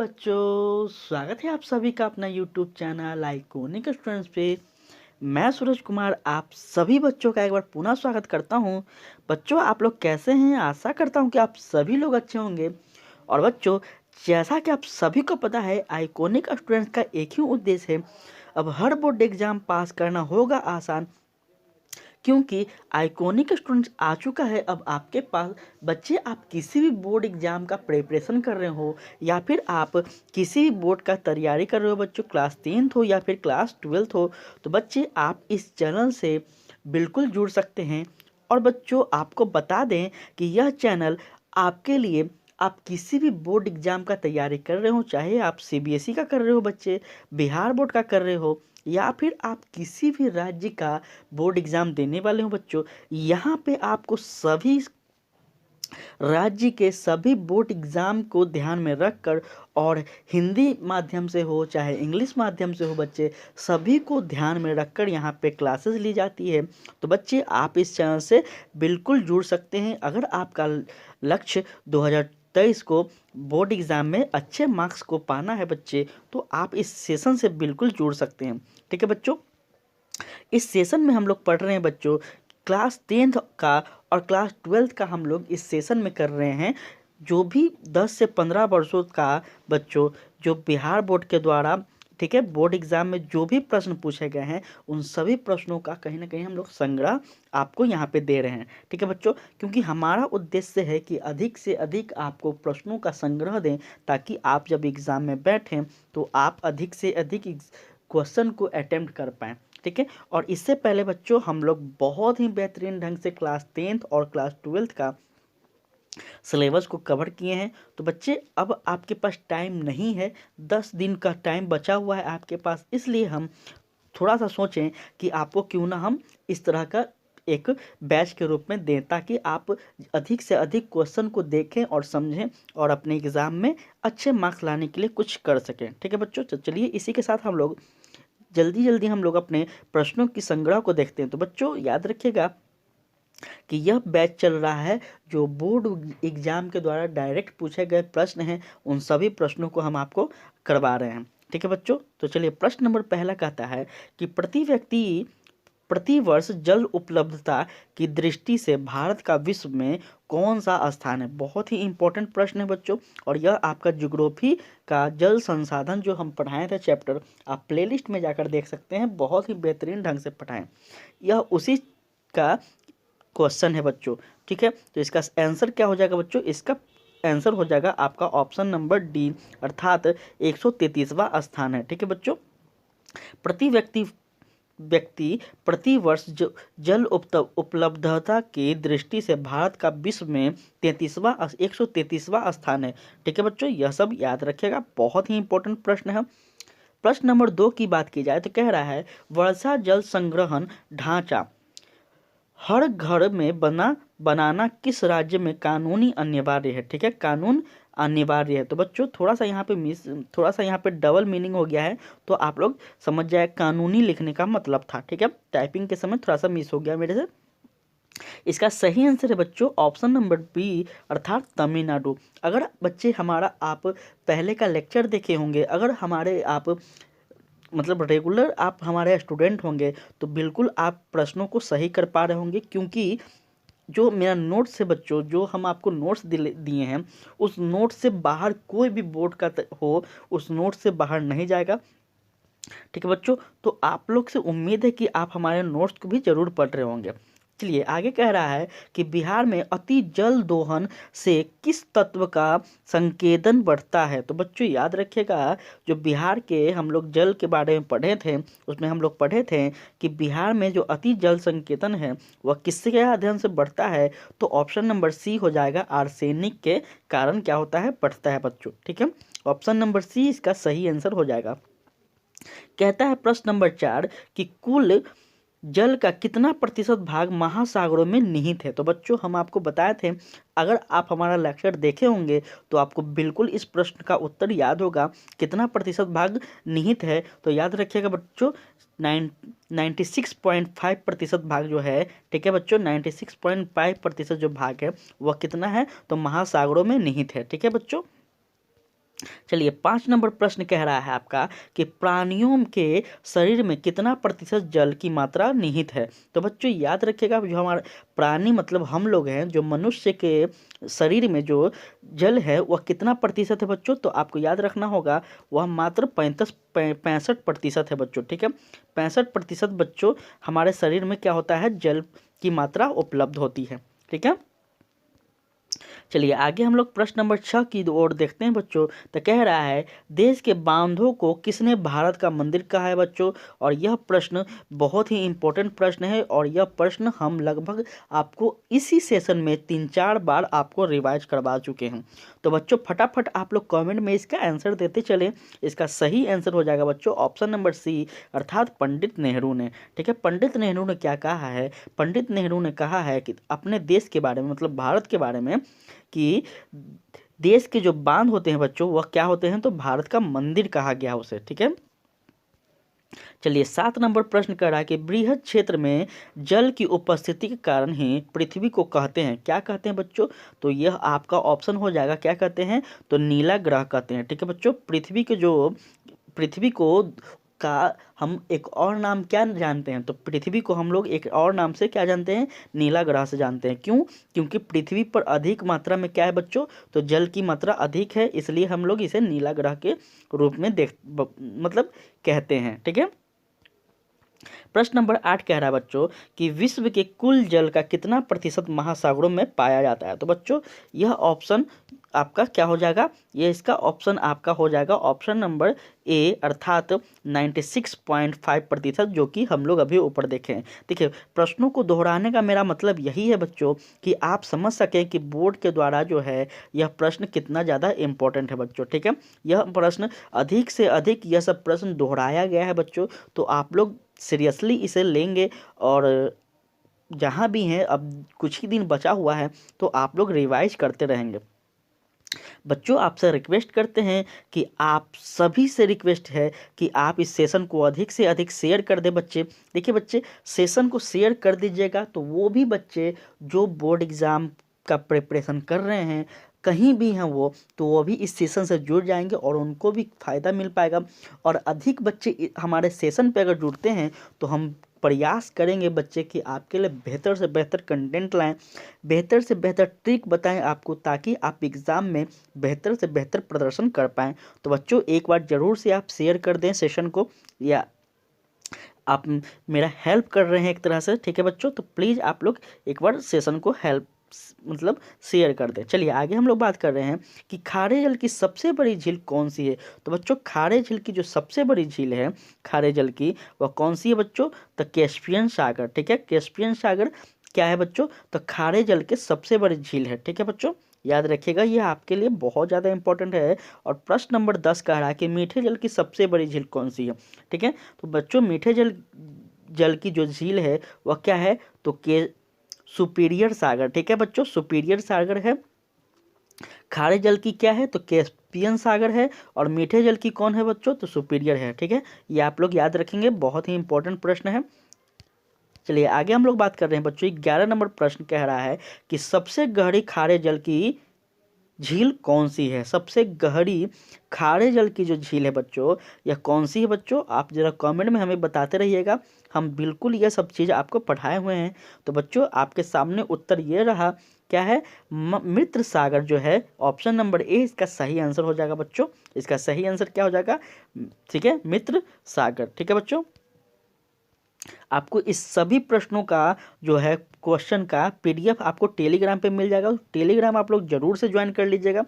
बच्चों, स्वागत है आप सभी का अपना YouTube चैनल आइकॉनिक स्टूडेंट्स पे। मैं सूरज कुमार आप सभी बच्चों का एक बार पुनः स्वागत करता हूं। बच्चों, आप लोग कैसे हैं? आशा करता हूं कि आप सभी लोग अच्छे होंगे। और बच्चों, जैसा कि आप सभी को पता है, आइकॉनिक स्टूडेंट्स का एक ही उद्देश्य है, अब हर बोर्ड एग्जाम पास करना होगा आसान। क्योंकि आइकॉनिक स्टूडेंट्स आ चुका है अब आपके पास। बच्चे, आप किसी भी बोर्ड एग्जाम का प्रिपरेशन कर रहे हो या फिर आप किसी भी बोर्ड का तैयारी कर रहे हो, बच्चों क्लास 10th हो या फिर क्लास 12th हो, तो बच्चे आप इस चैनल से बिल्कुल जुड़ सकते हैं। और बच्चों, आपको बता दें कि यह चैनल आपके लिए, आप किसी भी बोर्ड एग्जाम का तैयारी कर रहे हो, चाहे आप सीबीएसई का कर रहे हो बच्चे, बिहार बोर्ड का कर रहे हो, या फिर आप किसी भी राज्य का बोर्ड एग्जाम देने वाले हो बच्चों, यहाँ पे आपको सभी राज्य के सभी बोर्ड एग्जाम को ध्यान में रखकर, और हिंदी माध्यम से हो चाहे इंग्लिश माध्यम से हो बच्चे, सभी को ध्यान में रखकर यहाँ पे क्लासेस ली जाती है। तो बच्चे, आप इस चैनल से बिल्कुल जुड़ सकते हैं। अगर आपका लक्ष्य 2023 को बोर्ड एग्ज़ाम में अच्छे मार्क्स को पाना है बच्चे, तो आप इस सेशन से बिल्कुल जुड़ सकते हैं। ठीक है बच्चों, इस सेशन में हम लोग पढ़ रहे हैं बच्चों क्लास 10th का और क्लास 12th का। हम लोग इस सेशन में कर रहे हैं जो भी 10 से 15 वर्षों का बच्चों, जो बिहार बोर्ड के द्वारा, ठीक है, बोर्ड एग्जाम में जो भी प्रश्न पूछे गए हैं, उन सभी प्रश्नों का कहीं ना कहीं हम लोग संग्रह आपको यहाँ पे दे रहे हैं। ठीक है बच्चों, क्योंकि हमारा उद्देश्य है कि अधिक से अधिक आपको प्रश्नों का संग्रह दें, ताकि आप जब एग्ज़ाम में बैठें तो आप अधिक से अधिक क्वेश्चन को अटेम्प्ट कर पाएँ। ठीक है, और इससे पहले बच्चों हम लोग बहुत ही बेहतरीन ढंग से क्लास 10th और क्लास 12th का सिलेबस को कवर किए हैं। तो बच्चे, अब आपके पास टाइम नहीं है, 10 दिन का टाइम बचा हुआ है आपके पास, इसलिए हम थोड़ा सा सोचें कि आपको क्यों ना हम इस तरह का एक बैच के रूप में दें, ताकि आप अधिक से अधिक क्वेश्चन को देखें और समझें और अपने एग्ज़ाम में अच्छे मार्क्स लाने के लिए कुछ कर सकें। ठीक है बच्चों, तो चलिए इसी के साथ हम लोग जल्दी जल्दी हम लोग अपने प्रश्नों की संग्रह को देखते हैं। तो बच्चों, याद रखिएगा कि यह बैच चल रहा है जो बोर्ड एग्जाम के द्वारा डायरेक्ट पूछे गए प्रश्न हैं, उन सभी प्रश्नों को हम आपको करवा रहे हैं। ठीक है बच्चों, तो चलिए प्रश्न नंबर पहला कहता है कि प्रति वर्ष जल उपलब्धता की दृष्टि से भारत का विश्व में कौन सा स्थान है। बहुत ही इंपॉर्टेंट प्रश्न है बच्चों, और यह आपका ज्योग्राफी का जल संसाधन जो हम पढ़ाए थे चैप्टर, आप प्लेलिस्ट में जाकर देख सकते हैं, बहुत ही बेहतरीन ढंग से पढ़ाएं। यह उसी का क्वेश्चन है बच्चों। ठीक है, तो इसका आंसर क्या हो जाएगा बच्चों? इसका आंसर हो जाएगा आपका ऑप्शन नंबर डी, अर्थात 133वां स्थान है। ठीक है बच्चों, प्रति व्यक्ति व्यक्ति प्रति वर्ष जल उपलब्धता की दृष्टि से भारत का विश्व में 133वां स्थान है। ठीक है बच्चों, यह सब याद रखिएगा, बहुत ही इंपॉर्टेंट प्रश्न है। प्रश्न नंबर 2 की बात की जाए तो कह रहा है वर्षा जल संग्रहण ढांचा हर घर में बनाना किस राज्य में कानूनी अनिवार्य है। ठीक है, कानून अनिवार्य है। तो बच्चों, थोड़ा सा यहाँ पे डबल मीनिंग हो गया है, तो आप लोग समझ जाए कानूनी लिखने का मतलब था। ठीक है, टाइपिंग के समय थोड़ा सा मिस हो गया मेरे से। इसका सही आंसर है बच्चों ऑप्शन नंबर बी, अर्थात तमिलनाडु। अगर बच्चे हमारा आप पहले का लेक्चर देखे होंगे, अगर हमारे आप मतलब रेगुलर आप हमारे स्टूडेंट होंगे, तो बिल्कुल आप प्रश्नों को सही कर पा रहे होंगे, क्योंकि जो मेरा नोट्स है बच्चों, जो हम आपको नोट्स दिए हैं, उस नोट्स से बाहर कोई भी बोर्ड का हो, उस नोट्स से बाहर नहीं जाएगा। ठीक है बच्चों, तो आप लोग से उम्मीद है कि आप हमारे नोट्स को भी जरूर पढ़ रहे होंगे। चलिए आगे कह रहा है कि बिहार में अति जल दोहन से किस तत्व का संकेतन बढ़ता है। तो बच्चों याद रखिएगा, जो बिहार के हम लोग जल के बारे में पढ़े थे, उसमें हम लोग पढ़े थे कि बिहार में जो अति जल संकेतन है वह किसके अध्ययन से बढ़ता है। तो ऑप्शन नंबर सी हो जाएगा, आर्सेनिक के कारण क्या होता है, बढ़ता है बच्चों। ठीक है, ऑप्शन नंबर सी इसका सही आंसर हो जाएगा। कहता है प्रश्न नंबर 4 कि कुल जल का कितना प्रतिशत भाग महासागरों में निहित है। तो बच्चों, हम आपको बताए थे, अगर आप हमारा लेक्चर देखे होंगे तो आपको बिल्कुल इस प्रश्न का उत्तर याद होगा, कितना प्रतिशत भाग निहित है। तो याद रखिएगा बच्चों, 96.5% भाग जो है, ठीक है बच्चों, 96.5% जो भाग है वह कितना है, तो महासागरों में निहित है। ठीक है बच्चों, चलिए 5 नंबर प्रश्न कह रहा है आपका कि प्राणियों के शरीर में कितना प्रतिशत जल की मात्रा निहित है। तो बच्चों याद रखिएगा, जो हमारा प्राणी मतलब हम लोग हैं, जो मनुष्य के शरीर में जो जल है वह कितना प्रतिशत है बच्चों, तो आपको याद रखना होगा वह मात्र 65% है बच्चों। ठीक है, 65% बच्चों हमारे शरीर में क्या होता है, जल की मात्रा उपलब्ध होती है। ठीक है, चलिए आगे हम लोग प्रश्न नंबर 6 की ओर देखते हैं बच्चों। तो कह रहा है देश के बांधों को किसने भारत का मंदिर कहा है बच्चों। और यह प्रश्न बहुत ही इंपॉर्टेंट प्रश्न है, और यह प्रश्न हम लगभग आपको इसी सेशन में 3-4 बार आपको रिवाइज करवा चुके हैं। तो बच्चों फटाफट आप लोग कमेंट में इसका आंसर देते चले। इसका सही आंसर हो जाएगा बच्चों ऑप्शन नंबर सी, अर्थात पंडित नेहरू ने। ठीक है, पंडित नेहरू ने क्या कहा है, पंडित नेहरू ने कहा है कि अपने देश के बारे में मतलब भारत के बारे में कि देश के जो बांध होते हैं बच्चों वह क्या होते हैं, तो भारत का मंदिर कहा गया उसे। ठीक है, चलिए 7 नंबर प्रश्न कर रहा है कि बृहद क्षेत्र में जल की उपस्थिति के कारण ही पृथ्वी को कहते हैं, क्या कहते हैं बच्चों, तो यह आपका ऑप्शन हो जाएगा, क्या कहते हैं, तो नीला ग्रह कहते हैं। ठीक है बच्चों, पृथ्वी को का हम एक और नाम क्या जानते हैं, तो पृथ्वी को हम लोग एक और नाम से क्या जानते हैं, नीला ग्रह से जानते हैं। क्यों, क्योंकि पृथ्वी पर अधिक मात्रा में क्या है बच्चों, तो जल की मात्रा अधिक है, इसलिए हम लोग इसे नीला ग्रह के रूप में मतलब कहते हैं। ठीक है, प्रश्न नंबर 8 कह रहा है बच्चों कि विश्व के कुल जल का कितना प्रतिशत महासागरों में पाया जाता है। तो बच्चों यह ऑप्शन आपका क्या हो जाएगा, ये इसका ऑप्शन आपका हो जाएगा ऑप्शन नंबर ए, अर्थात 96.5%, जो कि हम लोग अभी ऊपर देखे हैं। देखिए प्रश्नों को दोहराने का मेरा मतलब यही है बच्चों कि आप समझ सकें कि बोर्ड के द्वारा जो है यह प्रश्न कितना ज़्यादा इंपॉर्टेंट है बच्चों। ठीक है, यह प्रश्न अधिक से अधिक यह सब प्रश्न दोहराया गया है बच्चों, तो आप लोग सीरियसली इसे लेंगे, और जहाँ भी हैं अब कुछ ही दिन बचा हुआ है तो आप लोग रिवाइज करते रहेंगे। बच्चों आपसे रिक्वेस्ट करते हैं कि आप सभी से रिक्वेस्ट है कि आप इस सेशन को अधिक से अधिक शेयर कर दें बच्चे। देखिए बच्चे सेशन को शेयर कर दीजिएगा तो वो भी बच्चे जो बोर्ड एग्ज़ाम का प्रिपरेशन कर रहे हैं कहीं भी हैं वो भी इस सेशन से जुड़ जाएंगे और उनको भी फ़ायदा मिल पाएगा। और अधिक बच्चे हमारे सेशन पे अगर जुड़ते हैं तो हम प्रयास करेंगे बच्चे कि आपके लिए बेहतर से बेहतर कंटेंट लाएं, बेहतर से बेहतर ट्रिक बताएं आपको, ताकि आप एग्ज़ाम में बेहतर से बेहतर प्रदर्शन कर पाएं। तो बच्चों एक बार ज़रूर से आप शेयर कर दें सेशन को, या आप मेरा हेल्प कर रहे हैं एक तरह से। ठीक है बच्चों, तो प्लीज़ आप लोग एक बार सेशन को हेल्प मतलब शेयर कर दें। चलिए आगे हम लोग बात कर रहे हैं कि खारे जल की सबसे बड़ी झील कौन सी है। तो बच्चों खारे झील की जो सबसे बड़ी झील है खारे जल की वह कौन सी है बच्चों, तो कैस्पियन सागर। ठीक है, कैस्पियन सागर क्या है बच्चों, तो खारे जल के सबसे बड़ी झील है। ठीक है बच्चों, याद रखिएगा ये आपके लिए बहुत ज़्यादा इंपॉर्टेंट है। और प्रश्न नंबर 10 कह रहा है कि मीठे जल की सबसे बड़ी झील कौन सी है। ठीक है, तो बच्चों मीठे जल की जो झील है वह क्या है, तो सुपीरियर सागर। ठीक है बच्चों, सुपीरियर सागर है। खारे जल की क्या है, तो कैस्पियन सागर है। और मीठे जल की कौन है बच्चों, तो सुपीरियर है। ठीक है, ये आप लोग याद रखेंगे, बहुत ही इंपॉर्टेंट प्रश्न है। चलिए आगे हम लोग बात कर रहे हैं बच्चों 11 नंबर प्रश्न कह रहा है कि सबसे गहरी खारे जल की झील कौन सी है। सबसे गहरी खारे जल की जो झील है बच्चों यह कौन सी है बच्चों, आप जरा कमेंट में हमें बताते रहिएगा, हम बिल्कुल ये सब चीज़ आपको पढ़ाए हुए हैं। तो बच्चों आपके सामने उत्तर ये रहा, क्या है, मित्र सागर जो है ऑप्शन नंबर ए इसका सही आंसर हो जाएगा बच्चों। इसका सही आंसर क्या हो जाएगा, ठीक है, मित्र सागर। ठीक है बच्चों, आपको इस सभी प्रश्नों का जो है क्वेश्चन का पीडीएफ आपको टेलीग्राम पे मिल जाएगा, टेलीग्राम आप लोग जरूर से ज्वाइन कर लीजिएगा।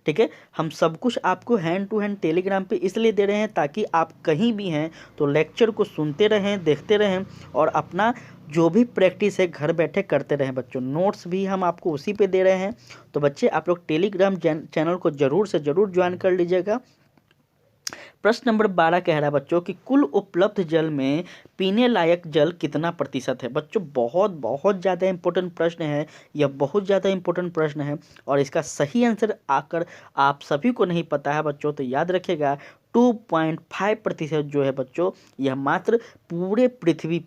ठीक है, हम सब कुछ आपको हैंड टू हैंड टेलीग्राम पे इसलिए दे रहे हैं ताकि आप कहीं भी हैं तो लेक्चर को सुनते रहें, देखते रहें, और अपना जो भी प्रैक्टिस है घर बैठे करते रहें बच्चों। नोट्स भी हम आपको उसी पे दे रहे हैं। तो बच्चे आप लोग टेलीग्राम चैनल को ज़रूर से ज़रूर ज्वाइन कर लीजिएगा। प्रश्न नंबर 12 कह रहा है बच्चों कि कुल उपलब्ध जल में पीने लायक जल कितना प्रतिशत है। बच्चों बहुत बहुत ज़्यादा इंपॉर्टेंट प्रश्न है, यह बहुत ज़्यादा इंपॉर्टेंट प्रश्न है, और इसका सही आंसर आकर आप सभी को नहीं पता है बच्चों, तो याद रखिएगा 2.5% जो है बच्चों, यह मात्र पूरे पृथ्वी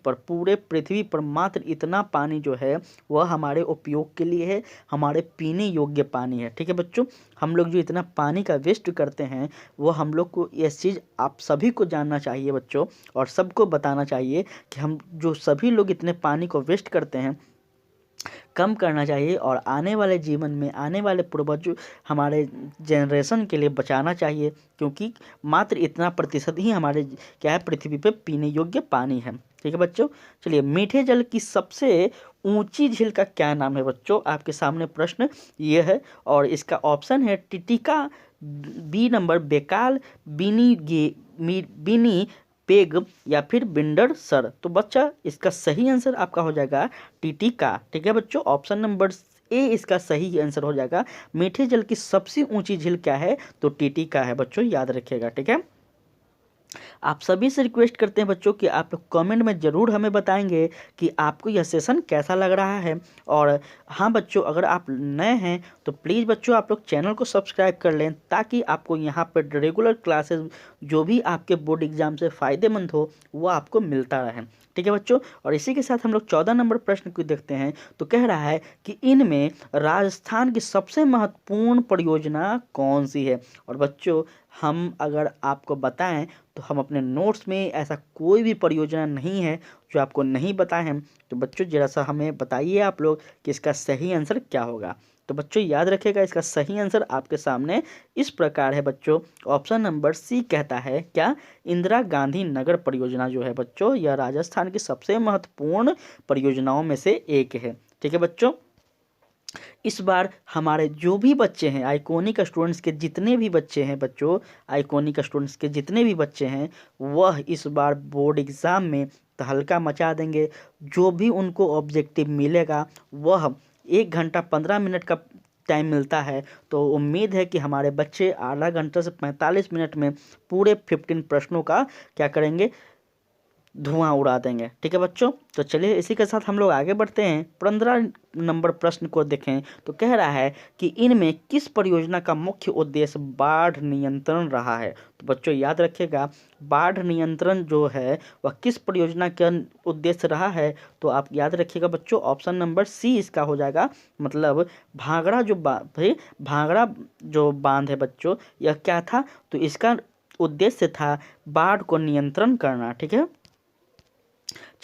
पर मात्र इतना पानी जो है वह हमारे उपयोग के लिए है, हमारे पीने योग्य पानी है। ठीक है बच्चों, हम लोग जो इतना पानी का वेस्ट करते हैं वो हम लोग को, यह चीज़ आप सभी को जानना चाहिए बच्चों, और सबको बताना चाहिए कि हम जो सभी लोग इतने पानी को वेस्ट करते हैं कम करना चाहिए, और आने वाले जीवन में आने वाले पूर्वज हमारे जनरेशन के लिए बचाना चाहिए, क्योंकि मात्र इतना प्रतिशत ही हमारे क्या है पृथ्वी पे पीने योग्य पानी है। ठीक है बच्चों, चलिए मीठे जल की सबसे ऊंची झील का क्या नाम है बच्चों, आपके सामने प्रश्न ये है, और इसका ऑप्शन है टिटिका, बी नंबर बेकाल, बिनी पेग, या फिर बिंडर सर। तो बच्चा इसका सही आंसर आपका हो जाएगा टिटिका। ठीक है बच्चों, ऑप्शन नंबर ए इसका सही आंसर हो जाएगा। मीठे जल की सबसे ऊंची झील क्या है, तो टिटिका है बच्चों, याद रखिएगा। ठीक है, आप सभी से रिक्वेस्ट करते हैं बच्चों कि आप लोग कमेंट में ज़रूर हमें बताएंगे कि आपको यह सेशन कैसा लग रहा है। और हाँ बच्चों, अगर आप नए हैं तो प्लीज़ बच्चों आप लोग चैनल को सब्सक्राइब कर लें, ताकि आपको यहाँ पर रेगुलर क्लासेस जो भी आपके बोर्ड एग्जाम से फ़ायदेमंद हो वो आपको मिलता रहे। ठीक है बच्चों, और इसी के साथ हम लोग 14 नंबर प्रश्न को देखते हैं। तो कह रहा है कि इनमें राजस्थान की सबसे महत्वपूर्ण परियोजना कौन सी है। और बच्चों हम अगर आपको बताएं तो हम अपने नोट्स में ऐसा कोई भी परियोजना नहीं है जो आपको नहीं बताए हैं। तो बच्चों जरा सा हमें बताइए आप लोग कि इसका सही आंसर क्या होगा। तो बच्चों याद रखिएगा, इसका सही आंसर आपके सामने इस प्रकार है बच्चों। ऑप्शन नंबर सी कहता है क्या, इंदिरा गांधी नगर परियोजना जो है बच्चों, यह राजस्थान की सबसे महत्वपूर्ण परियोजनाओं में से एक है। ठीक है बच्चों, इस बार हमारे जो भी बच्चे हैं, आइकॉनिक स्टूडेंट्स के जितने भी बच्चे हैं बच्चों, आइकॉनिक स्टूडेंट्स के जितने भी बच्चे हैं वह इस बार बोर्ड एग्ज़ाम में तहलका मचा देंगे। जो भी उनको ऑब्जेक्टिव मिलेगा वह 1 घंटा 15 मिनट का टाइम मिलता है, तो उम्मीद है कि हमारे बच्चे आधा घंटा से 45 मिनट में पूरे 15 प्रश्नों का क्या करेंगे, धुआं उड़ा देंगे। ठीक है बच्चों, तो चलिए इसी के साथ हम लोग आगे बढ़ते हैं। 15 नंबर प्रश्न को देखें तो कह रहा है कि इनमें किस परियोजना का मुख्य उद्देश्य बाढ़ नियंत्रण रहा है। तो बच्चों याद रखिएगा, बाढ़ नियंत्रण जो है वह किस परियोजना का उद्देश्य रहा है। तो आप याद रखिएगा बच्चों, ऑप्शन नंबर सी इसका हो जाएगा। मतलब भांगड़ा जो बांध है बच्चों, यह क्या था, तो इसका उद्देश्य था बाढ़ को नियंत्रण करना। ठीक है,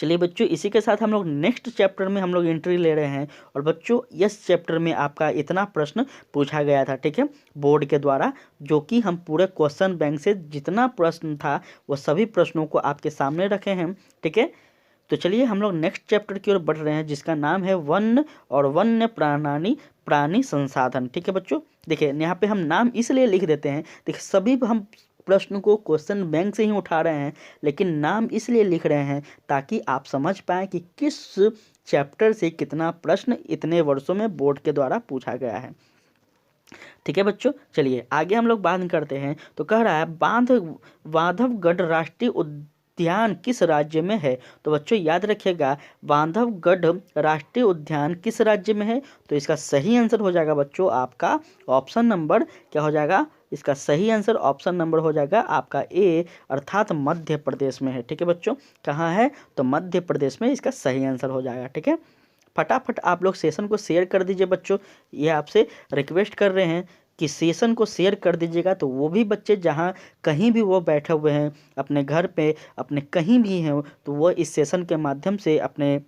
चलिए बच्चों इसी के साथ हम लोग नेक्स्ट चैप्टर में हम लोग एंट्री ले रहे हैं। और बच्चों इस चैप्टर में आपका इतना प्रश्न पूछा गया था, ठीक है, बोर्ड के द्वारा, जो कि हम पूरे क्वेश्चन बैंक से जितना प्रश्न था वो सभी प्रश्नों को आपके सामने रखे हैं। ठीक है, तो चलिए हम लोग नेक्स्ट चैप्टर की ओर बढ़ रहे हैं, जिसका नाम है वन और वन्य प्राणी संसाधन। ठीक है बच्चों, देखिए यहाँ पे हम नाम इसलिए लिख देते हैं, देखिए सभी हम प्रश्न को क्वेश्चन बैंक से ही उठा रहे हैं, लेकिन नाम इसलिए लिख रहे हैं ताकि आप समझ पाएँ कि किस चैप्टर से कितना प्रश्न इतने वर्षों में बोर्ड के द्वारा पूछा गया है। ठीक है बच्चों, चलिए आगे हम लोग बात करते हैं। तो कह रहा है बांधवगढ़ राष्ट्रीय उद्यान किस राज्य में है। तो बच्चों याद रखिएगा, बांधवगढ़ राष्ट्रीय उद्यान किस राज्य में है। तो इसका सही आंसर हो जाएगा बच्चों आपका ऑप्शन नंबर क्या हो जाएगा, इसका सही आंसर ऑप्शन नंबर हो जाएगा आपका ए, अर्थात मध्य प्रदेश में है। ठीक है बच्चों, कहाँ है, तो मध्य प्रदेश में इसका सही आंसर हो जाएगा। ठीक है, फटाफट आप लोग सेशन को शेयर कर दीजिए बच्चों, ये आपसे रिक्वेस्ट कर रहे हैं कि सेशन को शेयर कर दीजिएगा, तो वो भी बच्चे जहाँ कहीं भी वो बैठे हुए हैं, अपने घर पे अपने कहीं भी हैं, तो वो इस सेशन के माध्यम से अपने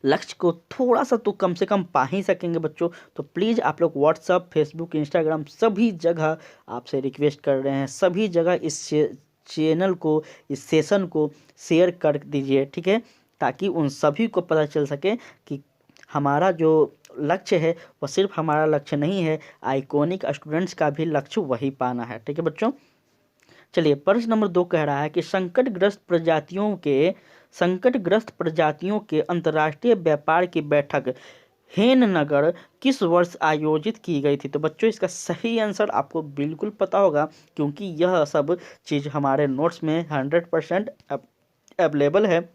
लक्ष्य को थोड़ा सा तो कम से कम पा ही सकेंगे बच्चों। तो प्लीज़ आप लोग व्हाट्सअप, फेसबुक, इंस्टाग्राम सभी जगह आपसे रिक्वेस्ट कर रहे हैं, सभी जगह इस चैनल को, इस सेशन को शेयर कर दीजिए। ठीक है, ताकि उन सभी को पता चल सके कि हमारा जो लक्ष्य है वह सिर्फ हमारा लक्ष्य नहीं है, आइकॉनिक स्टूडेंट्स का भी लक्ष्य वही पाना है। ठीक है बच्चों, चलिए प्रश्न नंबर 2 कह रहा है कि संकटग्रस्त प्रजातियों के अंतर्राष्ट्रीय व्यापार की बैठक हेननगर किस वर्ष आयोजित की गई थी। तो बच्चों इसका सही आंसर आपको बिल्कुल पता होगा, क्योंकि यह सब चीज़ हमारे नोट्स में 100% अवेलेबल है।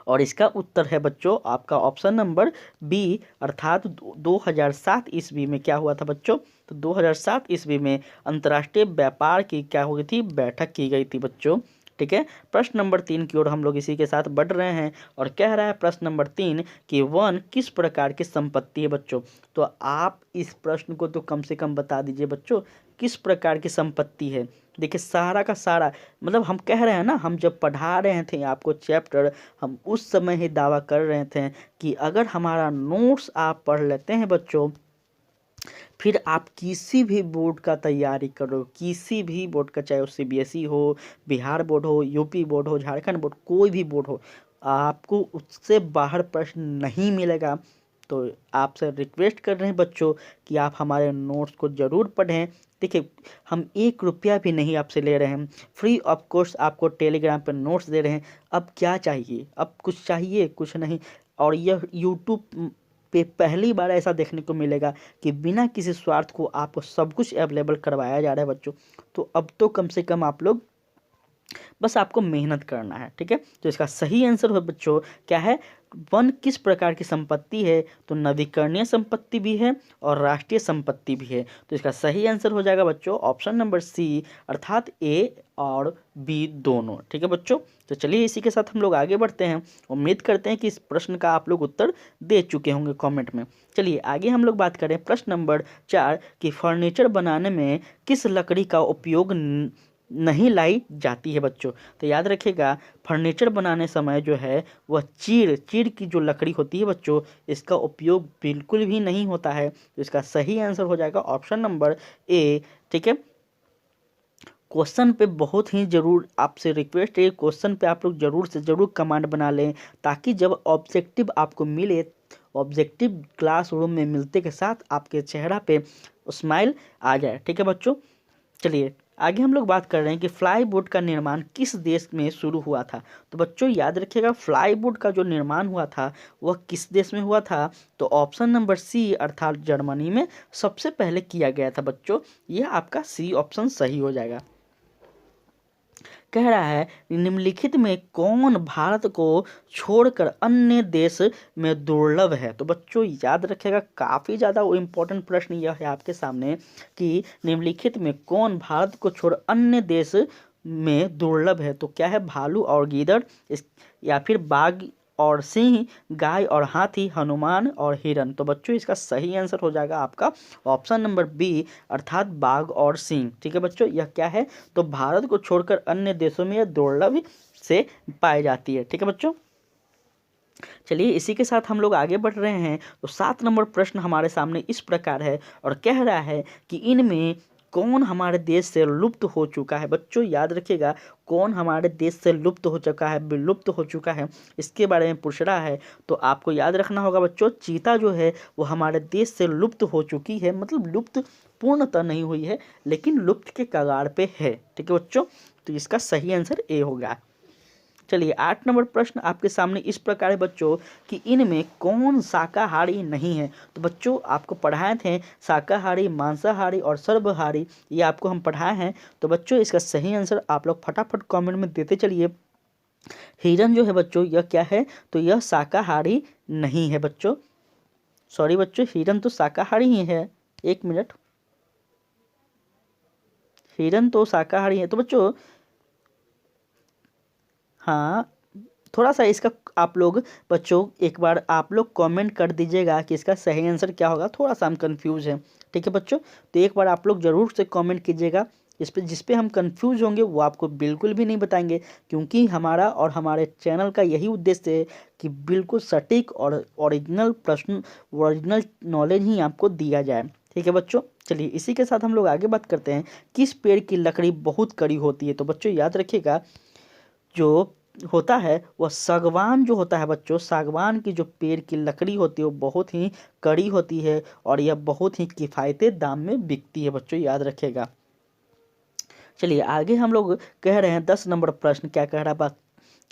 और इसका उत्तर है बच्चों आपका ऑप्शन नंबर बी, अर्थात 2007 ईस्वी में क्या हुआ था बच्चों, तो 2007 ईस्वी में अंतर्राष्ट्रीय व्यापार की क्या हुई थी, बैठक की गई थी बच्चों। ठीक है, प्रश्न नंबर 3 की ओर हम लोग इसी के साथ बढ़ रहे हैं और कह रहा है प्रश्न नंबर 3 कि वन किस प्रकार की संपत्ति है बच्चों। तो आप इस प्रश्न को तो कम से कम बता दीजिए बच्चों, किस प्रकार की संपत्ति है। देखिए सारा का सारा, मतलब हम कह रहे हैं ना, हम जब पढ़ा रहे थे आपको चैप्टर, हम उस समय ही दावा कर रहे थे कि अगर हमारा नोट्स आप पढ़ लेते हैं बच्चों, फिर आप किसी भी बोर्ड का तैयारी करो, किसी भी बोर्ड का, चाहे वो सीबीएसई हो, बिहार बोर्ड हो, यूपी बोर्ड हो, झारखंड बोर्ड, कोई भी बोर्ड हो, आपको उससे बाहर प्रश्न नहीं मिलेगा। तो आपसे रिक्वेस्ट कर रहे हैं बच्चों कि आप हमारे नोट्स को ज़रूर पढ़ें। देखिए हम 1 रुपया भी नहीं आपसे ले रहे हैं, फ्री ऑफ कोर्स आपको टेलीग्राम पर नोट्स दे रहे हैं। अब क्या चाहिए, अब कुछ चाहिए, कुछ नहीं। और यह यूट्यूब पे पहली बार ऐसा देखने को मिलेगा कि बिना किसी स्वार्थ को आपको सब कुछ अवेलेबल करवाया जा रहा है बच्चों। तो अब तो कम से कम आप लोग, बस आपको मेहनत करना है। ठीक है, तो इसका सही आंसर हो बच्चों क्या है, वन किस प्रकार की संपत्ति है, तो नवीकरणीय संपत्ति भी है और राष्ट्रीय संपत्ति भी है। तो इसका सही आंसर हो जाएगा बच्चों ऑप्शन नंबर सी, अर्थात ए और बी दोनों। ठीक है बच्चों, तो चलिए इसी के साथ हम लोग आगे बढ़ते हैं। उम्मीद करते हैं कि इस प्रश्न का आप लोग उत्तर दे चुके होंगे कमेंट में। चलिए आगे हम लोग बात करें प्रश्न नंबर 4 कि फर्नीचर बनाने में किस लकड़ी का उपयोग नहीं लाई जाती है बच्चों। तो याद रखिएगा फर्नीचर बनाने समय जो है वह चीड़ की जो लकड़ी होती है बच्चों, इसका उपयोग बिल्कुल भी नहीं होता है। तो इसका सही आंसर हो जाएगा ऑप्शन नंबर ए। ठीक है, क्वेश्चन पे बहुत ही ज़रूर आपसे रिक्वेस्ट है, क्वेश्चन पे आप लोग ज़रूर से ज़रूर कमांड बना लें, ताकि जब ऑब्जेक्टिव आपको मिले, ऑब्जेक्टिव क्लासरूम में मिलते के साथ आपके चेहरा पे स्माइल आ जाए। ठीक है बच्चों, चलिए आगे हम लोग बात कर रहे हैं कि फ्लाईवुड का निर्माण किस देश में शुरू हुआ था। तो बच्चों याद रखिएगा फ्लाईवुड का जो निर्माण हुआ था वह किस देश में हुआ था। तो ऑप्शन नंबर सी अर्थात जर्मनी में सबसे पहले किया गया था बच्चों। यह आपका सी ऑप्शन सही हो जाएगा। कह रहा है निम्नलिखित में कौन भारत को छोड़कर अन्य देश में दुर्लभ है। तो बच्चों याद रखिएगा काफ़ी ज़्यादा वो इम्पोर्टेंट प्रश्न यह है आपके सामने कि निम्नलिखित में कौन भारत को छोड़ अन्य देश में दुर्लभ है। तो क्या है, भालू और गीदड़, या फिर बाघ और सिंह, गाय और हाथी, हनुमान और हिरन। तो बच्चों इसका सही आंसर हो जाएगा आपका ऑप्शन नंबर बी अर्थात बाघ और सिंह। ठीक है बच्चों, यह क्या है, तो भारत को छोड़कर अन्य देशों में यह दुर्लभ से पाई जाती है। ठीक है बच्चों, चलिए इसी के साथ हम लोग आगे बढ़ रहे हैं। तो 7 नंबर प्रश्न हमारे सामने इस प्रकार है और कह रहा है कि इनमें कौन हमारे देश से लुप्त हो चुका है। बच्चों याद रखिएगा कौन हमारे देश से लुप्त हो चुका है, विलुप्त हो चुका है, इसके बारे में पूछ रहा है। तो आपको याद रखना होगा बच्चों, चीता जो है वो हमारे देश से लुप्त हो चुकी है, मतलब लुप्त पूर्णतः नहीं हुई है लेकिन लुप्त के कगार पे है। ठीक है बच्चों, तो इसका सही आंसर ए होगा। चलिए 8 नंबर प्रश्न आपके सामने इस प्रकार है बच्चों कि इनमें कौन शाकाहारी नहीं है। तो बच्चों आपको पढ़ाए थे शाकाहारी, मांसाहारी और सर्वहारी, ये आपको हम पढ़ाए हैं। तो बच्चों इसका सही आंसर आप लोग फटाफट कमेंट में देते चलिए। हिरन जो है बच्चों यह क्या है, तो यह शाकाहारी नहीं है बच्चों, सॉरी बच्चों, हिरन तो शाकाहारी ही है। 1 मिनट, हिरन तो शाकाहारी है। तो बच्चों हाँ, थोड़ा सा इसका आप लोग बच्चों एक बार आप लोग कमेंट कर दीजिएगा कि इसका सही आंसर क्या होगा, थोड़ा सा हम कंफ्यूज हैं। ठीक है बच्चों, तो एक बार आप लोग ज़रूर से कमेंट कीजिएगा। इस पे जिस पे हम कंफ्यूज होंगे वो आपको बिल्कुल भी नहीं बताएंगे, क्योंकि हमारा और हमारे चैनल का यही उद्देश्य है कि बिल्कुल सटीक और ओरिजिनल प्रश्न, ओरिजिनल नॉलेज ही आपको दिया जाए। ठीक है बच्चों, चलिए इसी के साथ हम लोग आगे बात करते हैं किस पेड़ की लकड़ी बहुत कड़ी होती है। तो बच्चों याद रखिएगा जो होता है वह सागवान जो होता है बच्चों, सागवान की जो पेड़ की लकड़ी होती है वो बहुत ही कड़ी होती है और यह बहुत ही किफ़ायती दाम में बिकती है बच्चों, याद रखिएगा। चलिए आगे हम लोग कह रहे हैं 10 नंबर प्रश्न क्या कह रहा है बात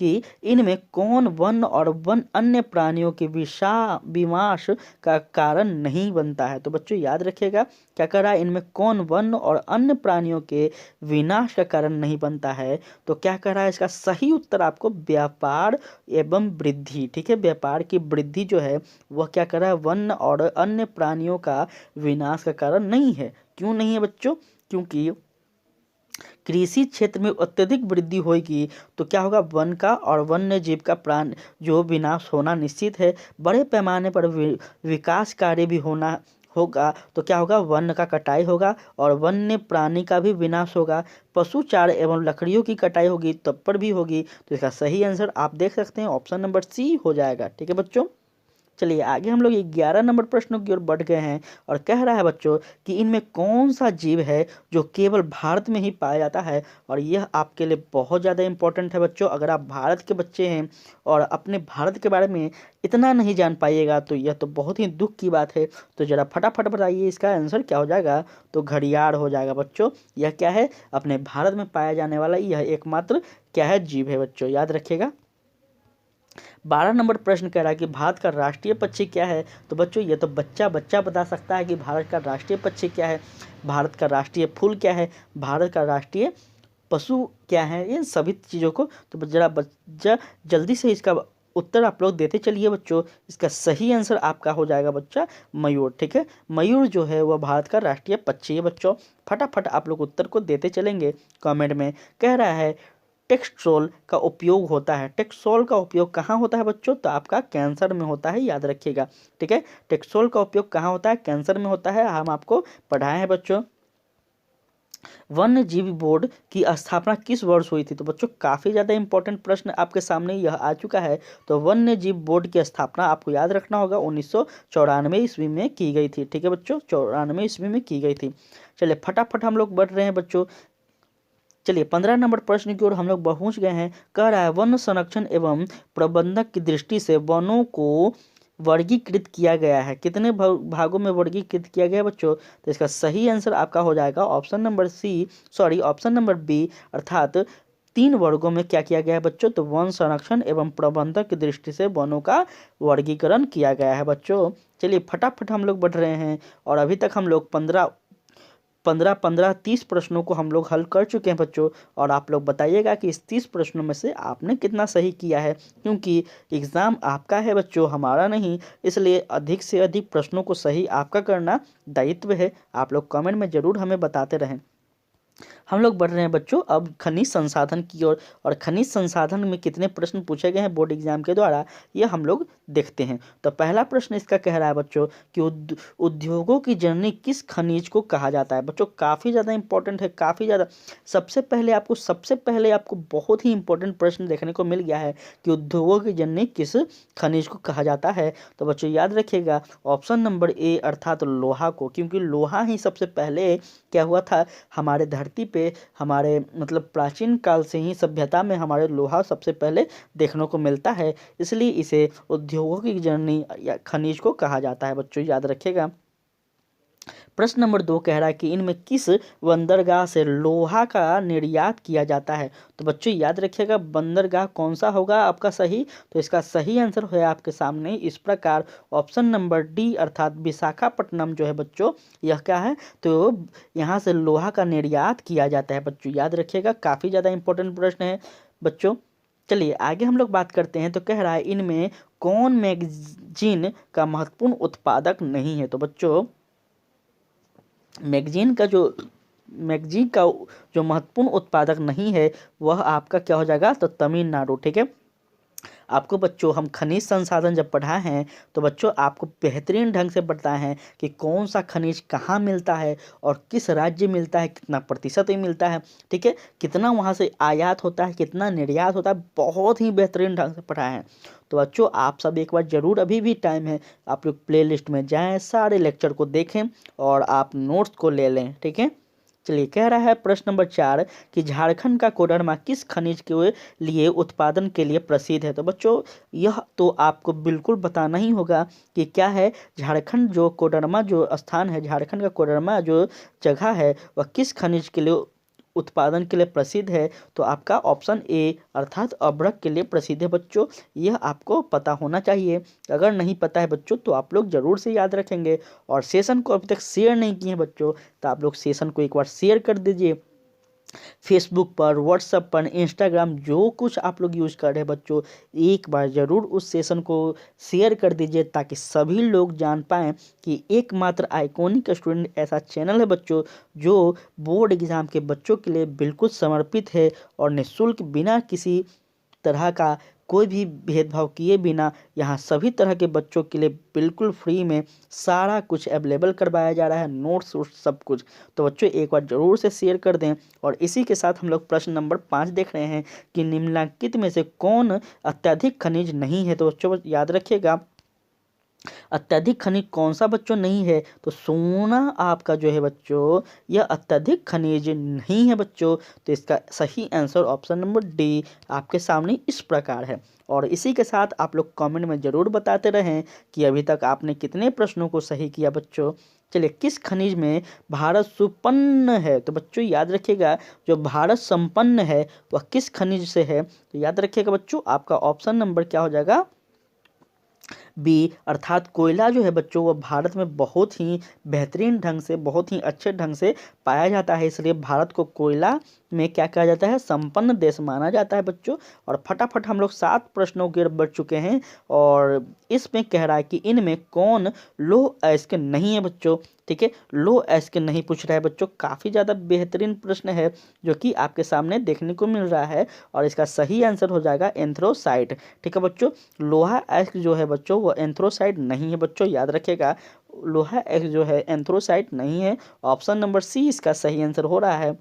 कि इनमें कौन वन और वन अन्य प्राणियों के विनाश का कारण नहीं बनता है। तो बच्चों याद रखिएगा, क्या कह रहा है, इनमें कौन वन और अन्य प्राणियों के विनाश का कारण नहीं बनता है। तो क्या कह रहा है, इसका सही उत्तर आपको व्यापार एवं वृद्धि। ठीक है, व्यापार की वृद्धि जो है वह क्या कर रहा है, वन और अन्य प्राणियों का विनाश का कारण नहीं है। क्यों नहीं है बच्चों, क्योंकि कृषि क्षेत्र में अत्यधिक वृद्धि होगी तो क्या होगा, वन का और वन्य जीव का प्राण जो विनाश होना निश्चित है। बड़े पैमाने पर विकास कार्य भी होना होगा तो क्या होगा, वन का कटाई होगा और वन्य प्राणी का भी विनाश होगा। पशु चार एवं लकड़ियों की कटाई होगी तब पर भी होगी। तो इसका सही आंसर आप देख सकते हैं ऑप्शन नंबर सी हो जाएगा। ठीक है बच्चों, चलिए आगे हम लोग 11 नंबर प्रश्नों की ओर बढ़ गए हैं और कह रहा है बच्चों कि इनमें कौन सा जीव है जो केवल भारत में ही पाया जाता है। और यह आपके लिए बहुत ज़्यादा इंपॉर्टेंट है बच्चों। अगर आप भारत के बच्चे हैं और अपने भारत के बारे में इतना नहीं जान पाइएगा तो यह तो बहुत ही दुख की बात है। तो ज़रा फटाफट बताइए इसका आंसर क्या हो जाएगा। तो घड़ियाल हो जाएगा बच्चों। यह क्या है, अपने भारत में पाया जाने वाला यह एकमात्र क्या है, जीव है बच्चों, याद रखिएगा। 12 नंबर प्रश्न कह रहा है कि भारत का राष्ट्रीय पक्षी क्या है। तो बच्चों ये तो बच्चा बच्चा बता सकता है कि भारत का राष्ट्रीय पक्षी क्या है, भारत का राष्ट्रीय फूल क्या है, भारत का राष्ट्रीय पशु क्या है, इन सभी चीज़ों को तो जरा बच्चा जल्दी से इसका उत्तर आप लोग देते चलिए बच्चों। इसका सही आंसर आपका हो जाएगा बच्चा मयूर। ठीक है, मयूर जो है वह भारत का राष्ट्रीय पक्षी है बच्चों। फटाफट आप लोग उत्तर को देते चलेंगे कमेंट में। कह रहा है टेक्सट्रोल का उपयोग होता है। टेक्सट्रोल का उपयोग कहाँ होता है बच्चों, तो आपका कैंसर में होता है, याद रखिएगा। ठीक है, टेक्सट्रोल का उपयोग कहाँ होता है, कैंसर में होता है, हम आपको पढ़ाए हैं बच्चों। वन्य जीव बोर्ड की स्थापना किस वर्ष हुई थी। तो बच्चों काफ़ी ज़्यादा इंपॉर्टेंट प्रश्न आपके सामने यह आ चुका है। तो वन्य जीव बोर्ड की स्थापना आपको याद रखना होगा 1994 ईस्वी में की गई थी। ठीक है बच्चों, 94 ईस्वी में की गई थी। चलिए फटाफट हम लोग बढ़ रहे हैं बच्चों। चलिए 15 नंबर प्रश्न की ओर हम लोग पहुंच गए हैं। कह रहा है वन संरक्षण एवं प्रबंधक की दृष्टि से वनों को वर्गीकृत किया गया है। कितने भागों में वर्गीकृत किया गया है बच्चों। तो इसका सही आंसर आपका हो जाएगा ऑप्शन नंबर बी, अर्थात 3 वर्गों में क्या किया गया है बच्चों। तो वन संरक्षण एवं प्रबंधक की दृष्टि से वनों का वर्गीकरण किया गया है बच्चों। चलिए फटाफट हम लोग बढ़ रहे हैं और अभी तक हम लोग 30 प्रश्नों को हम लोग हल कर चुके हैं बच्चों। और आप लोग बताइएगा कि इस 30 प्रश्नों में से आपने कितना सही किया है, क्योंकि एग्ज़ाम आपका है बच्चों, हमारा नहीं। इसलिए अधिक से अधिक प्रश्नों को सही आपका करना दायित्व है। आप लोग कमेंट में ज़रूर हमें बताते रहें। हम लोग बढ़ रहे हैं बच्चों अब खनिज संसाधन की ओर। और खनिज संसाधन में कितने प्रश्न पूछे गए हैं बोर्ड एग्जाम के द्वारा, ये हम लोग देखते हैं। तो पहला प्रश्न इसका कह रहा है बच्चों कि उद्योगों की जननी किस खनिज को कहा जाता है। बच्चों काफ़ी ज़्यादा इंपॉर्टेंट है, काफ़ी ज़्यादा। सबसे पहले आपको बहुत ही इंपॉर्टेंट प्रश्न देखने को मिल गया है कि उद्योगों की जननी किस खनिज को कहा जाता है। तो बच्चों याद रखिएगा ऑप्शन नंबर ए, अर्थात लोहा को, क्योंकि लोहा ही सबसे पहले क्या हुआ था, हमारे धरती पे, हमारे मतलब प्राचीन काल से ही सभ्यता में हमारे लोहा सबसे पहले देखने को मिलता है। इसलिए इसे उद्योगों की जननी या खनिज को कहा जाता है बच्चों, याद रखिएगा। प्रश्न नंबर 2 कह रहा है कि इनमें किस बंदरगाह से लोहा का निर्यात किया जाता है। तो बच्चों याद रखिएगा बंदरगाह कौन सा होगा आपका सही। तो इसका सही आंसर है आपके सामने इस प्रकार ऑप्शन नंबर डी, अर्थात विशाखापट्टनम जो है बच्चों, यह क्या है, तो यहाँ से लोहा का निर्यात किया जाता है बच्चों, याद रखिएगा। काफ़ी ज़्यादा इंपॉर्टेंट प्रश्न है बच्चों। चलिए आगे हम लोग बात करते हैं। तो कह रहा है इनमें कौन मैगजीन का महत्वपूर्ण उत्पादक नहीं है। तो बच्चों मैगजीन का जो महत्वपूर्ण उत्पादक नहीं है वह आपका क्या हो जाएगा, तो तमिलनाडु। ठीक है, आपको बच्चों हम खनिज संसाधन जब पढ़ाए हैं तो बच्चों आपको बेहतरीन ढंग से बताए हैं कि कौन सा खनिज कहाँ मिलता है और किस राज्य मिलता है, कितना प्रतिशत ही मिलता है। ठीक है, कितना वहाँ से आयात होता है, कितना निर्यात होता है, बहुत ही बेहतरीन ढंग से पढ़ाए हैं। तो बच्चों आप सब एक बार ज़रूर, अभी भी टाइम है, आप लोग प्लेलिस्ट में जाएं, सारे लेक्चर को देखें और आप नोट्स को ले लें। ठीक है, चलिए कह रहा है प्रश्न नंबर 4 कि झारखंड का कोडरमा किस खनिज के लिए उत्पादन के लिए प्रसिद्ध है। तो बच्चों यह तो आपको बिल्कुल बताना ही होगा कि क्या है, झारखंड जो कोडरमा जो स्थान है, झारखंड का कोडरमा जो जगह है वह किस खनिज के लिए उत्पादन के लिए प्रसिद्ध है? तो आपका ऑप्शन ए अर्थात अभ्रक के लिए प्रसिद्ध है बच्चों। यह आपको पता होना चाहिए। अगर नहीं पता है बच्चों तो आप लोग जरूर से याद रखेंगे। और सेशन को अभी तक शेयर नहीं किए हैं बच्चों, तो आप लोग सेशन को एक बार शेयर कर दीजिए। फेसबुक पर, व्हाट्सएप पर, इंस्टाग्राम, जो कुछ आप लोग यूज़ कर रहे हैं बच्चों, एक बार ज़रूर उस सेशन को शेयर कर दीजिए ताकि सभी लोग जान पाएँ कि एकमात्र आइकॉनिक स्टूडेंट ऐसा चैनल है बच्चों जो बोर्ड एग्ज़ाम के बच्चों के लिए बिल्कुल समर्पित है और निःशुल्क बिना किसी तरह का कोई भी भेदभाव किए बिना यहाँ सभी तरह के बच्चों के लिए बिल्कुल फ्री में सारा कुछ अवेलेबल करवाया जा रहा है, नोट्स वोट्स सब कुछ। तो बच्चों एक बार ज़रूर से शेयर कर दें। और इसी के साथ हम लोग प्रश्न नंबर 5 देख रहे हैं कि निम्नलिखित में से कौन अत्यधिक खनिज नहीं है? तो बच्चों याद रखिएगा, अत्यधिक खनिज कौन सा बच्चों नहीं है? तो सोना आपका जो है बच्चों यह अत्यधिक खनिज नहीं है बच्चों। तो इसका सही आंसर ऑप्शन नंबर डी आपके सामने इस प्रकार है। और इसी के साथ आप लोग कमेंट में ज़रूर बताते रहें कि अभी तक आपने कितने प्रश्नों को सही किया बच्चों। चलिए, किस खनिज में भारत सुपन्न है? तो बच्चों याद रखिएगा, जो भारत संपन्न है वह किस खनिज से है? तो याद रखिएगा बच्चों, आपका ऑप्शन नंबर क्या हो जाएगा? बी अर्थात कोयला जो है बच्चों वह भारत में बहुत ही बेहतरीन ढंग से, बहुत ही अच्छे ढंग से पाया जाता है, इसलिए भारत को कोयला में क्या कहा जाता है? संपन्न देश माना जाता है बच्चों। और फटाफट हम लोग 7 प्रश्नों के बढ़ चुके हैं और इसमें कह रहा है कि इनमें कौन लौह अयस्क नहीं है बच्चों। ठीक है, लौह अयस्क नहीं पूछ रहा है बच्चों। काफ़ी ज़्यादा बेहतरीन प्रश्न है जो कि आपके सामने देखने को मिल रहा है और इसका सही आंसर हो जाएगा एंथ्रोसाइट। ठीक है बच्चों, लोहा अयस्क जो है बच्चों वो एंथ्रोसाइट नहीं है बच्चों, याद रखिएगा, लोहा अयस्क जो है एंथ्रोसाइट नहीं है। ऑप्शन नंबर सी इसका सही आंसर हो रहा है।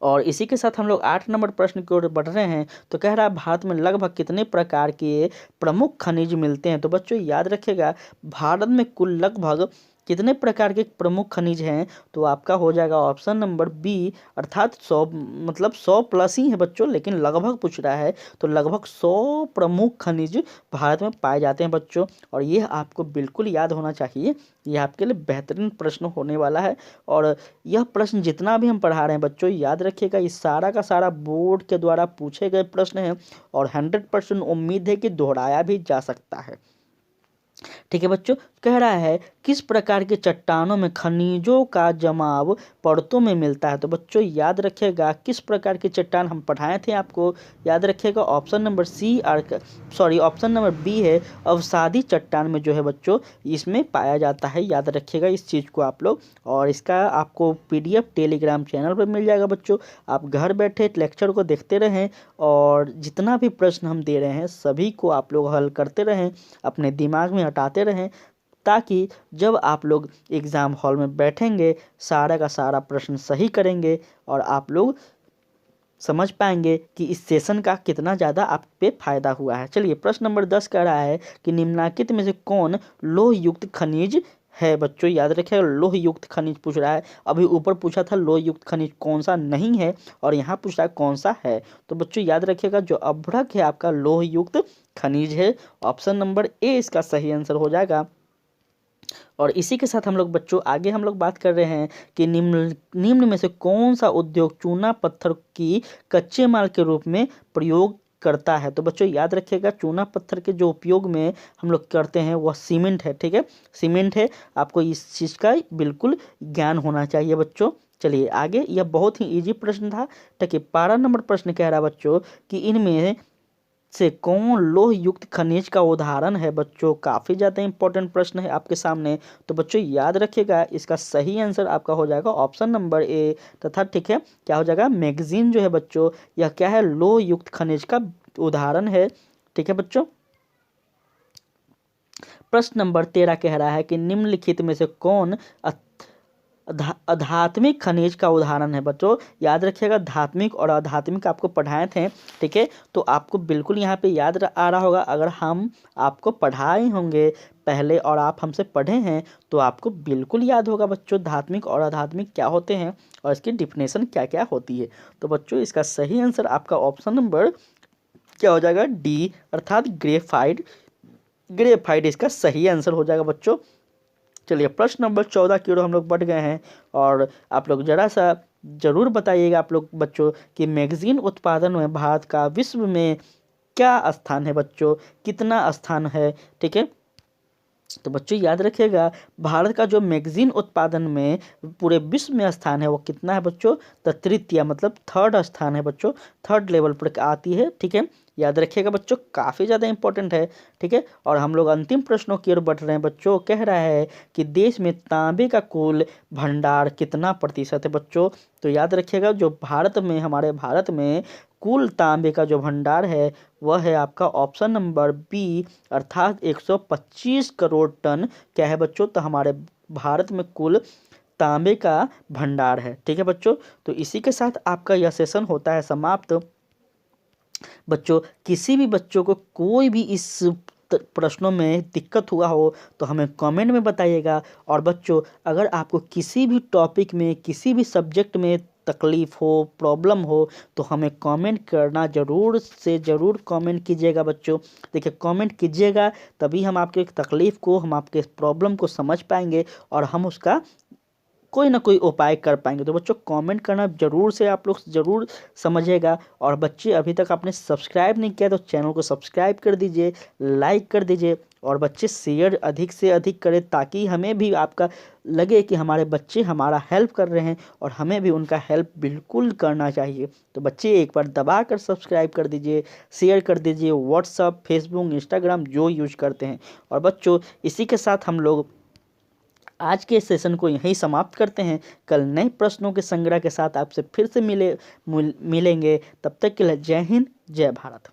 और इसी के साथ हम लोग 8 नंबर प्रश्न की ओर बढ़ रहे हैं। तो कह रहा है भारत में लगभग कितने प्रकार के प्रमुख खनिज मिलते हैं? तो बच्चों याद रखिएगा, भारत में कुल लगभग कितने प्रकार के प्रमुख खनिज हैं? तो आपका हो जाएगा ऑप्शन नंबर बी अर्थात 100, मतलब 100 प्लस ही है बच्चों, लेकिन लगभग पूछ रहा है तो लगभग 100 प्रमुख खनिज भारत में पाए जाते हैं बच्चों। और ये आपको बिल्कुल याद होना चाहिए, ये आपके लिए बेहतरीन प्रश्न होने वाला है। और यह प्रश्न जितना भी हम पढ़ा रहे हैं बच्चों, याद रखिएगा, ये सारा का सारा बोर्ड के द्वारा पूछे गए प्रश्न हैं और 100% उम्मीद है कि दोहराया भी जा सकता है। ठीक है बच्चों, कह रहा है किस प्रकार के चट्टानों में खनिजों का जमाव परतों में मिलता है? तो बच्चों याद रखिएगा, किस प्रकार के चट्टान हम पढ़ाए थे आपको, याद रखिएगा, option number C option number B है अवसादी चट्टान में जो है बच्चों इसमें पाया जाता है। याद रखिएगा इस चीज़ को आप लोग। और इसका आपको PDF टेलीग्राम चैनल पर मिल जाएगा बच्चों। आप घर बैठे लेक्चर को देखते रहें और जितना भी प्रश्न हम दे रहे हैं सभी को आप लोग हल करते रहें, अपने दिमाग में हटाते रहें, ताकि जब आप लोग एग्ज़ाम हॉल में बैठेंगे सारा का सारा प्रश्न सही करेंगे और आप लोग समझ पाएंगे कि इस सेशन का कितना ज़्यादा आप पे फायदा हुआ है। चलिए, प्रश्न नंबर 10 कह रहा है कि निम्नलिखित में से कौन लोह युक्त खनिज है? बच्चों याद रखिएगा, लोह युक्त खनिज पूछ रहा है। अभी ऊपर पूछा था लोह युक्त खनिज कौन सा नहीं है और यहाँ पूछ रहा है कौन सा है। तो बच्चों याद रखिएगा, जो अभ्रक है आपका लोह युक्त खनिज है। ऑप्शन नंबर ए इसका सही आंसर हो जाएगा। और इसी के साथ हम लोग बच्चों आगे हम लोग बात कर रहे हैं कि निम्न में से कौन सा उद्योग चूना पत्थर की कच्चे माल के रूप में प्रयोग करता है? तो बच्चों याद रखिएगा, चूना पत्थर के जो उपयोग में हम लोग करते हैं वह सीमेंट है। ठीक है, सीमेंट है, आपको इस चीज़ का बिल्कुल ज्ञान होना चाहिए बच्चों। चलिए आगे, यह बहुत ही इजी प्रश्न था। ठीक है, 12 नंबर प्रश्न कह रहा है बच्चों कि इनमें से कौन लोह युक्त खनिज का उदाहरण है? बच्चों काफ़ी ज़्यादा इंपॉर्टेंट प्रश्न है आपके सामने। तो बच्चों याद रखिएगा, इसका सही आंसर आपका हो जाएगा ऑप्शन नंबर ए तथा ठीक है क्या हो जाएगा, मैग्नीज जो है बच्चों यह क्या है, लोह युक्त खनिज का उदाहरण है। ठीक है बच्चों, प्रश्न नंबर 13 कह रहा है कि निम्नलिखित में से कौन आध्यात्मिक खनिज का उदाहरण है? बच्चों याद रखिएगा, धात्मिक और अधात्मिक आपको पढ़ाए थे। ठीक है, तो आपको बिल्कुल यहाँ पे याद आ रहा होगा, अगर हम आपको पढ़ाए होंगे पहले और आप हमसे पढ़े हैं तो आपको बिल्कुल याद होगा बच्चों धात्मिक और अधात्मिक क्या होते हैं और इसकी डिफिनेशन क्या क्या होती है। तो बच्चों इसका सही आंसर आपका ऑप्शन नंबर क्या हो जाएगा, डी अर्थात ग्रेफाइड। ग्रेफाइड इसका सही आंसर हो जाएगा बच्चों। चलिए, प्रश्न नंबर 14 की ओर हम लोग बढ़ गए हैं और आप लोग ज़रा सा ज़रूर बताइएगा आप लोग बच्चों कि मैगज़ीन उत्पादन में भारत का विश्व में क्या स्थान है बच्चों, कितना स्थान है। ठीक है, तो बच्चों याद रखिएगा भारत का जो मैगजीन उत्पादन में पूरे विश्व में स्थान है वो कितना है बच्चों, तो तृतीय मतलब थर्ड स्थान है बच्चों, थर्ड लेवल पर आती है। ठीक है, याद रखिएगा बच्चों, काफ़ी ज़्यादा इंपॉर्टेंट है। ठीक है, और हम लोग अंतिम प्रश्नों की ओर बढ़ रहे हैं बच्चों। कह रहा है कि देश में तांबे का कुल भंडार कितना प्रतिशत है बच्चों। तो याद रखिएगा जो भारत में, हमारे भारत में कुल तांबे का जो भंडार है वह है आपका ऑप्शन नंबर बी, अर्थात 125 करोड़ टन क्या है बच्चों, तो हमारे भारत में कुल तांबे का भंडार है। ठीक है बच्चों, तो इसी के साथ आपका यह सेशन होता है समाप्त। बच्चों किसी भी बच्चों को कोई भी इस प्रश्नों में दिक्कत हुआ हो तो हमें कमेंट में बताइएगा। और बच्चों अगर आपको किसी भी टॉपिक में, किसी भी सब्जेक्ट में तकलीफ़ हो, प्रॉब्लम हो, तो हमें कमेंट करना ज़रूर से ज़रूर कमेंट कीजिएगा बच्चों। देखिए कमेंट कीजिएगा तभी हम आपके तकलीफ़ को, हम आपके प्रॉब्लम को समझ पाएंगे और हम उसका कोई ना कोई उपाय कर पाएंगे। तो बच्चों कमेंट करना ज़रूर से आप लोग ज़रूर समझिएगा। और बच्चे अभी तक आपने सब्सक्राइब नहीं किया तो चैनल को सब्सक्राइब कर दीजिए, लाइक कर दीजिए और बच्चे शेयर अधिक से अधिक करें ताकि हमें भी आपका लगे कि हमारे बच्चे हमारा हेल्प कर रहे हैं और हमें भी उनका हेल्प बिल्कुल करना चाहिए। तो बच्चे एक बार दबा कर सब्सक्राइब कर दीजिए, शेयर कर दीजिए, व्हाट्सअप, फेसबुक, इंस्टाग्राम जो यूज करते हैं। और बच्चों इसी के साथ हम लोग आज के सेशन को यहीं समाप्त करते हैं। कल नए प्रश्नों के संग्रह के साथ आपसे फिर से मिलेंगे। तब तक के लिए जय हिंद, जय भारत।